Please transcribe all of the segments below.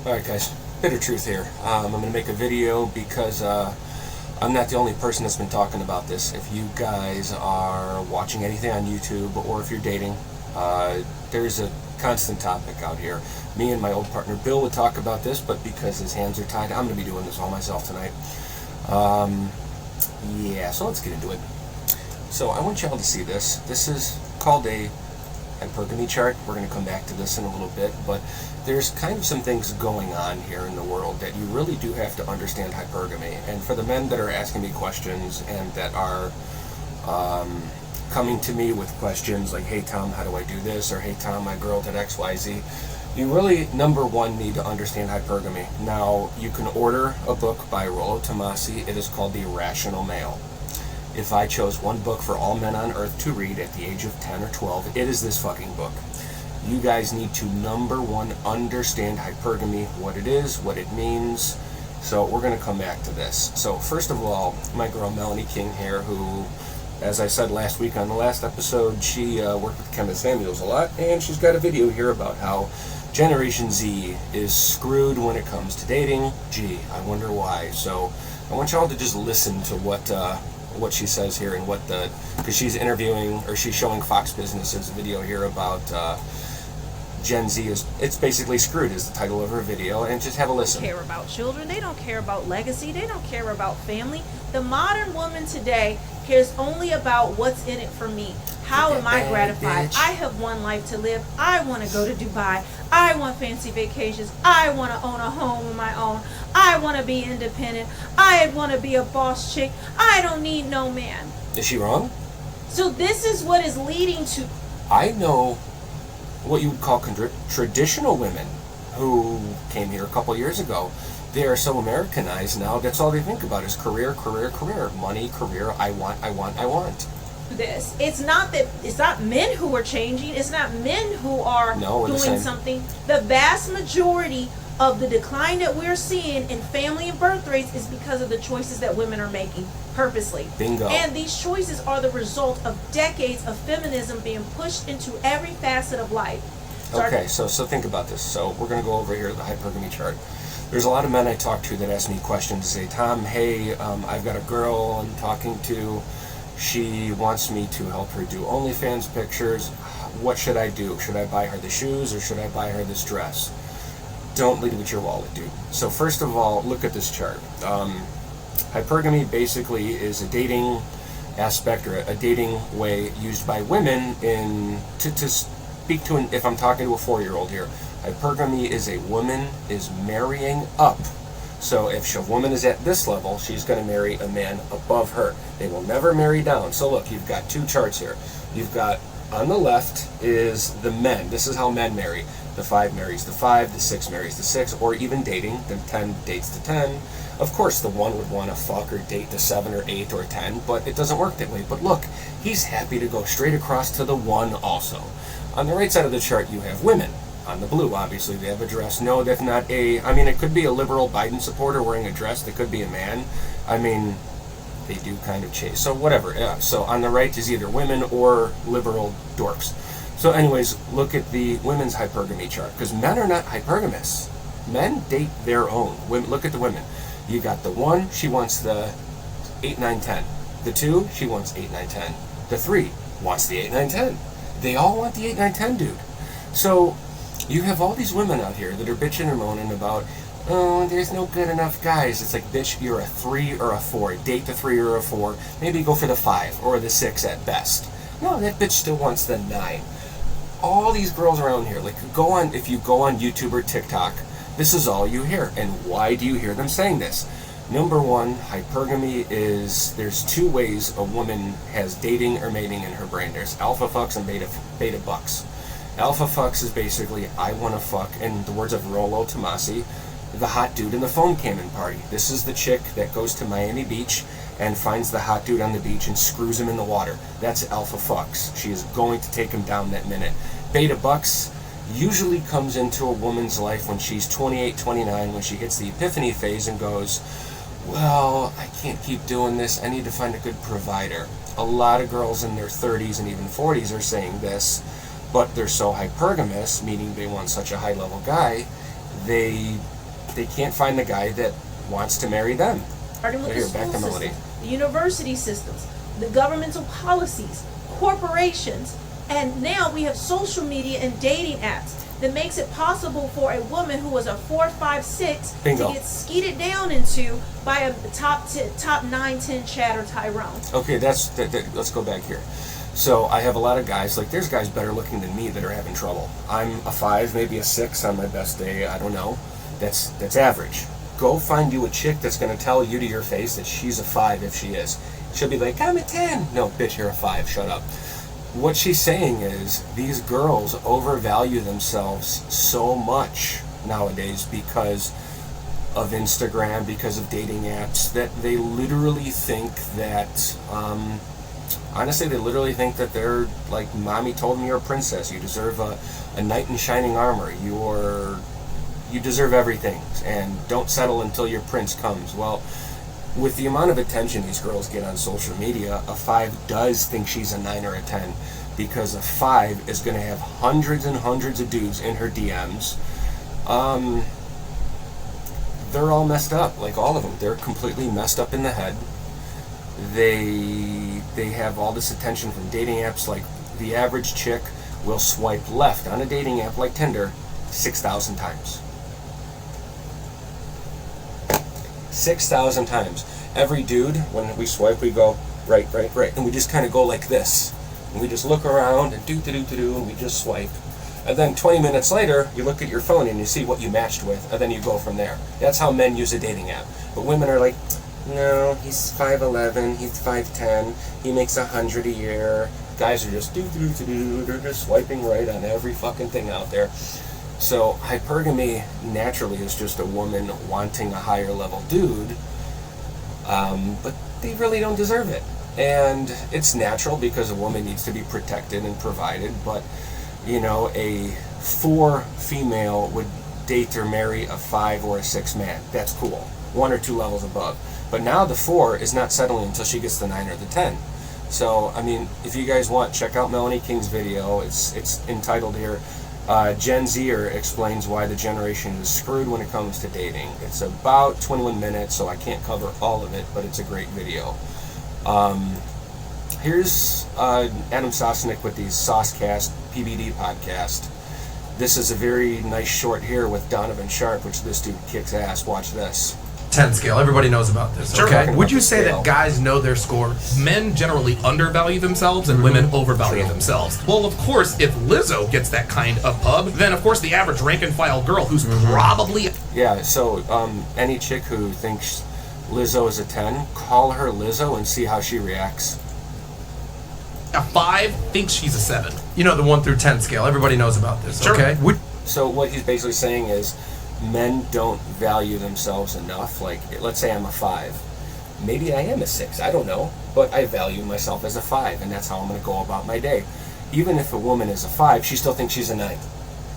Alright guys, bit of truth here. I'm going to make a video because I'm not the only person that's been talking about this. If you guys are watching anything on YouTube or if you're dating, there's a constant topic out here. Me and my old partner Bill would talk about this, but because his hands are tied, I'm going to be doing this all myself tonight. Yeah, so let's get into it. So I want y'all to see this. This is called a hypergamy chart. We're going to come back to this in a little bit, but there's kind of some things going on here in the world that you really do have to understand hypergamy. And for the men that are asking me questions and that are coming to me with questions like, hey Tom, how do I do this? Or hey Tom, my girl did XYZ. You really, number one, need to understand hypergamy. Now, you can order a book by Rollo Tomassi. It is called The Irrational Male. If I chose one book for all men on earth to read at the age of 10 or 12, it is this fucking book. You guys need to, number one, understand hypergamy, what it is, what it means. So we're going to come back to this. So first of all, my girl Melanie King here, who, as I said last week on the last episode, she worked with Kenneth Samuels a lot, and she's got a video here about how Generation Z is screwed when it comes to dating. Gee, I wonder why. So I want y'all to just listen to what she says here and because she's interviewing, or she's showing Fox Business's video here about Gen Z it's basically screwed is the title of her video, and just have a listen. They don't care about children. They don't care about legacy. They don't care about family. The modern woman today cares only about what's in it for me. How am I gratified? Bitch. I have one life to live. I want to go to Dubai. I want fancy vacations. I want to own a home of my own. I want to be independent. I want to be a boss chick. I don't need no man. Is she wrong? So this is what is leading to... I know what you would call traditional women who came here a couple years ago. They are so Americanized now, that's all they think about is career, career, career. Money, career, I want. This. It's not men who are changing. It's not men who are doing something. The vast majority of the decline that we're seeing in family and birth rates is because of the choices that women are making purposely. Bingo. And these choices are the result of decades of feminism being pushed into every facet of life. Okay, so think about this. So we're going to go over here to the hypergamy chart. There's a lot of men I talk to that ask me questions. Say, Tom, hey, I've got a girl I'm talking to. She wants me to help her do OnlyFans pictures. What should I do? Should I buy her the shoes or should I buy her this dress? Don't lead with your wallet, dude. So first of all, look at this chart. Hypergamy basically is a dating aspect or a dating way used by women to speak to if I'm talking to a 4-year-old here. Hypergamy is a woman is marrying up. So if a woman is at this level, she's going to marry a man above her. They will never marry down. So look, you've got two charts here. You've got, on the left is the men. This is how men marry. The 5 marries the 5, the 6 marries the 6, or even dating, the 10 dates the 10. Of course, the 1 would want to fuck or date the 7 or 8 or 10, but it doesn't work that way. But look, he's happy to go straight across to the 1 also. On the right side of the chart, you have women. On the blue, obviously, they have a dress. No, that's not it could be a liberal Biden supporter wearing a dress. They could be a man. I mean, they do kind of chase. So whatever. Yeah. So on the right is either women or liberal dorks. So anyways, look at the women's hypergamy chart, because men are not hypergamous. Men date their own. Women, look at the women. You got the 1, she wants the 8, 9, 10. The 2, she wants 8, 9, 10. The 3 wants the 8, 9, 10. They all want the 8, 9, 10, dude. So you have all these women out here that are bitching and moaning about, oh, there's no good enough guys. It's like, bitch, you're a 3 or a 4. Date the 3 or a 4. Maybe go for the 5 or the 6 at best. No, that bitch still wants the 9. All these girls around here, like, if you go on YouTube or TikTok, this is all you hear. And why do you hear them saying this? Number one, hypergamy is, there's 2 ways a woman has dating or mating in her brain. There's alpha fucks and beta bucks. Alpha fucks is basically, I want to fuck, in the words of Rollo Tomassi, the hot dude in the foam cannon party. This is the chick that goes to Miami Beach and finds the hot dude on the beach and screws him in the water. That's alpha fucks. She is going to take him down that minute. Beta bucks usually comes into a woman's life when she's 28, 29, when she hits the epiphany phase and goes, well, I can't keep doing this. I need to find a good provider. A lot of girls in their 30s and even 40s are saying this, but they're so hypergamous, meaning they want such a high-level guy, they they can't find the guy that wants to marry them. Starting with the school system, the university systems, the governmental policies, corporations, and now we have social media and dating apps that makes it possible for a woman who was a 4, 5, 6 Bingo. to get skeeted down into by a top 9, 10 chatter Tyrone. Okay, let's go back here. So I have a lot of guys, like there's guys better looking than me that are having trouble. I'm a 5, maybe a 6 on my best day, I don't know. That's average. Go find you a chick that's going to tell you to your face that she's a 5 if she is. She'll be like, I'm a 10. No, bitch, you're a 5, shut up. What she's saying is these girls overvalue themselves so much nowadays because of Instagram, because of dating apps, that they literally think that, honestly, they literally think that they're like, mommy told me you're a princess. You deserve a knight in shining armor. You deserve everything, and don't settle until your prince comes. Well, with the amount of attention these girls get on social media, a 5 does think she's a 9 or a 10, because a 5 is going to have hundreds and hundreds of dudes in her DMs. They're all messed up, like all of them. They're completely messed up in the head. They have all this attention from dating apps. Like the average chick will swipe left on a dating app like Tinder 6,000 times. 6,000 times. Every dude, when we swipe, we go right, right, right, and we just kind of go like this, and we just look around and do, and we just swipe. And then 20 minutes later, you look at your phone and you see what you matched with, and then you go from there. That's how men use a dating app. But women are like, no, he's 5'11", he's 5'10", he makes 100 a year. Guys are just they're just swiping right on every fucking thing out there. So hypergamy naturally is just a woman wanting a higher level dude, but they really don't deserve it. And it's natural because a woman needs to be protected and provided, but you know, a 4 female would date or marry a 5 or a 6 man. That's cool. 1 or 2 levels above. But now the 4 is not settling until she gets the 9 or the 10. So, I mean, if you guys want, check out Melanie King's video. It's entitled here, Gen Zer explains why the generation is screwed when it comes to dating. It's about 21 minutes, so I can't cover all of it, but it's a great video. Here's Adam Sosnick with the SOScast PBD podcast. This is a very nice short here with Donovan Sharp, which this dude kicks ass. Watch this. 10 scale. Everybody knows about this. Sure. Okay. Would you say that guys know their score? Men generally undervalue themselves and women overvalue themselves. Well, of course, if Lizzo gets that kind of pub, then of course the average rank and file girl who's probably... Yeah, so any chick who thinks Lizzo is a 10, call her Lizzo and see how she reacts. A 5 thinks she's a 7. You know, the 1 through 10 scale. Everybody knows about this. Sure. Okay. So what he's basically saying is men don't value themselves enough. Like, let's say I'm a 5. Maybe I am a 6. I don't know. But I value myself as a 5, and that's how I'm going to go about my day. Even if a woman is a 5, she still thinks she's a 9.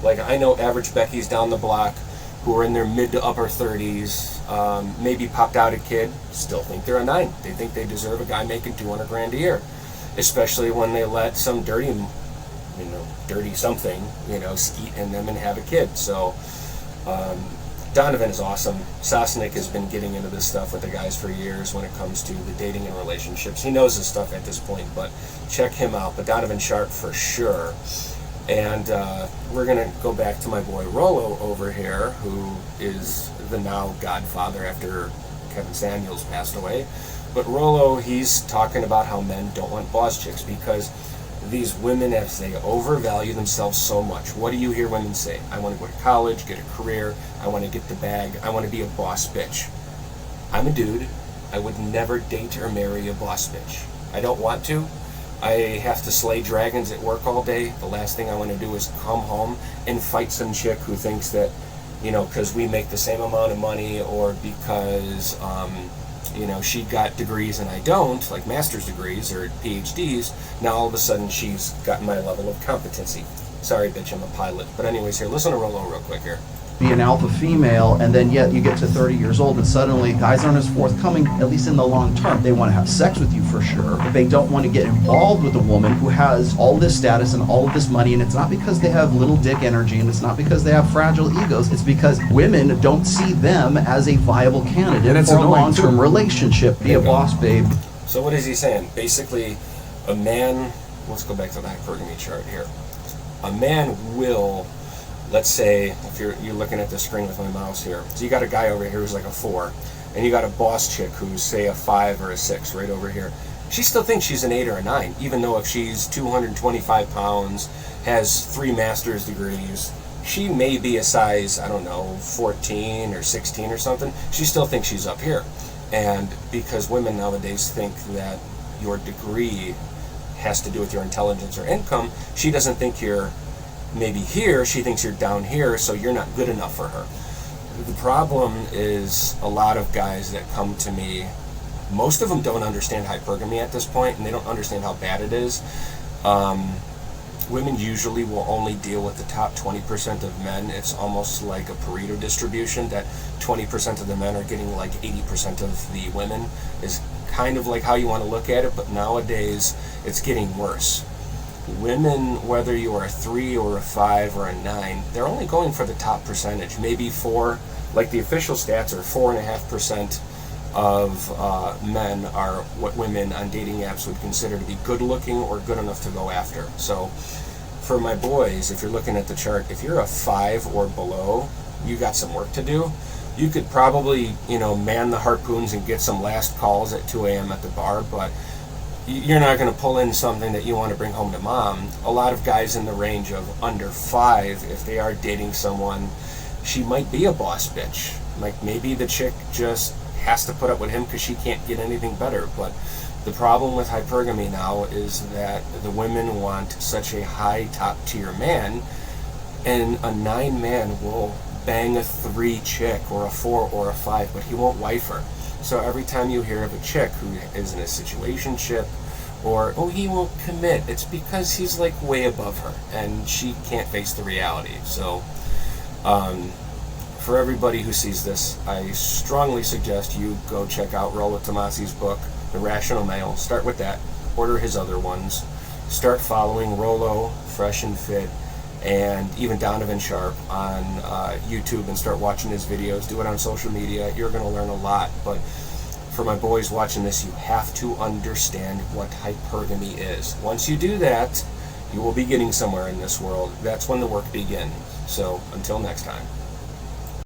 Like, I know average Becky's down the block who are in their mid to upper 30s, maybe popped out a kid, still think they're a 9. They think they deserve a guy making $200,000 a year. Especially when they let some dirty something, skeet in them and have a kid. So, Donovan is awesome. Sosnick has been getting into this stuff with the guys for years when it comes to the dating and relationships. He knows this stuff at this point, but check him out. But Donovan Sharp for sure. And we're going to go back to my boy Rollo over here, who is the now godfather after Kevin Samuels passed away. But Rollo, he's talking about how men don't want boss chicks because these women, as they overvalue themselves so much. What do you hear women say? I want to go to college, get a career, I want to get the bag, I want to be a boss bitch. I'm a dude. I would never date or marry a boss bitch. I don't want to. I have to slay dragons at work all day. The last thing I want to do is come home and fight some chick who thinks that, because we make the same amount of money or because, she got degrees and I don't, like master's degrees or PhDs, now all of a sudden she's got my level of competency. Sorry, bitch, I'm a pilot. But anyways, here, listen to Rollo real quick here. be an alpha female, and then yet you get to 30 years old and suddenly guys aren't as forthcoming, at least in the long term. They want to have sex with you for sure, but they don't want to get involved with a woman who has all this status and all of this money, and it's not because they have little dick energy, and it's not because they have fragile egos, it's because women don't see them as a viable candidate for a long-term relationship. Be a boss, babe. So what is he saying? Basically, a man, let's go back to the hypergamy chart here. A man will, let's say, if you're looking at the screen with my mouse here, so you got a guy over here who's like a 4, and you got a boss chick who's, say, a 5 or a 6 right over here. She still thinks she's an 8 or a 9, even though if she's 225 pounds, has 3 master's degrees, she may be a size, I don't know, 14 or 16 or something, she still thinks she's up here. And because women nowadays think that your degree has to do with your intelligence or income, she doesn't think you're maybe here, she thinks you're down here, so you're not good enough for her. The problem is a lot of guys that come to me, most of them don't understand hypergamy at this point, and they don't understand how bad it is. Women usually will only deal with the top 20% of men. It's almost like a Pareto distribution, that 20% of the men are getting like 80% of the women, is kind of like how you want to look at it, but nowadays it's getting worse. Women, whether you are a 3 or a 5 or a 9, they're only going for the top percentage, maybe 4, like the official stats are 4.5% of men are what women on dating apps would consider to be good looking or good enough to go after. So for my boys, if you're looking at the chart, if you're a 5 or below, you got some work to do. You could probably, man the harpoons and get some last calls at 2 a.m. at the bar, but you're not going to pull in something that you want to bring home to mom. A lot of guys in the range of under 5, if they are dating someone, she might be a boss bitch. Like maybe the chick just has to put up with him because she can't get anything better. But the problem with hypergamy now is that the women want such a high top tier man, and a 9 man will bang a 3 chick or a 4 or a 5, but he won't wife her. So every time you hear of a chick who is in a situationship, or he won't commit, it's because he's like way above her and she can't face the reality. So for everybody who sees this, I strongly suggest you go check out Rollo Tomassi's book, The Rational Male. Start with that. Order his other ones. Start following Rollo, Fresh and Fit, and even Donovan Sharp on YouTube, and start watching his videos. Do it on social media. You're going to learn a lot. But for my boys watching this, you have to understand what hypergamy is. Once you do that, you will be getting somewhere in this world. That's when the work begins. So until next time.